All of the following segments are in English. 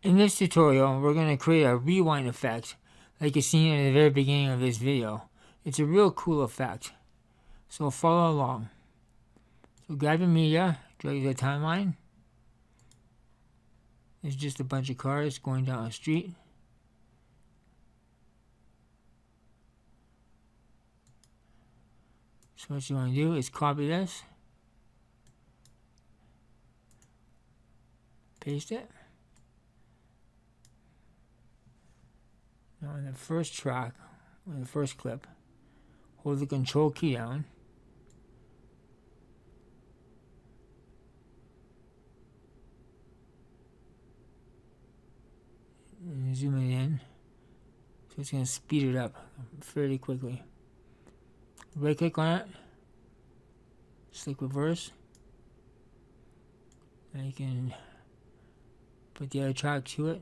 In this tutorial, we're going to create a rewind effect like you seen at the very beginning of this video. It's a real cool effect, so follow along. So grab your media, drag the timeline. It's just a bunch of cars going down a street. So what you want to do is copy this, paste it. Now on the first track, on the first clip, hold the control key down. And zoom it in. So it's going to speed it up fairly quickly. Right click on it, select reverse, and you can put the other track to it.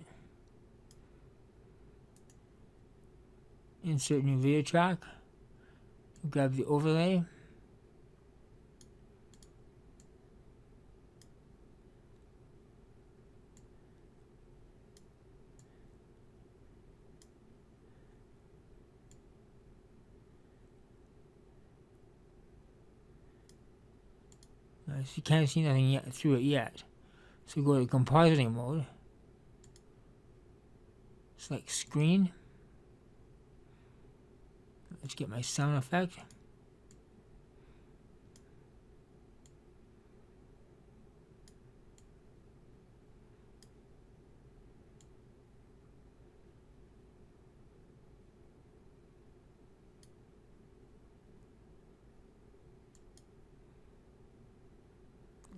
Insert new video track, grab the overlay, you can't see nothing yet through it yet. So go to compositing mode, select screen. Let's get my sound effect.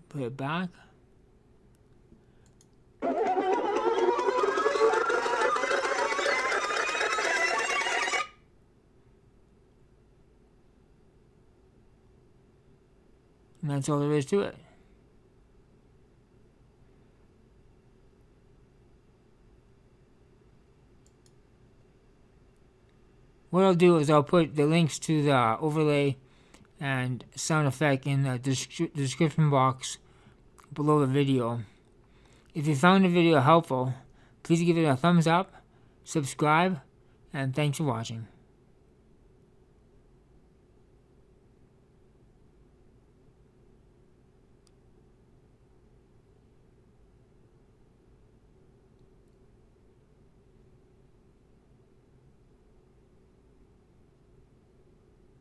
Put it back. And that's all there is to it. What I'll do is I'll put the links to the overlay and sound effect in the description box below the video. If you found the video helpful, please give it a thumbs up, subscribe, and thanks for watching.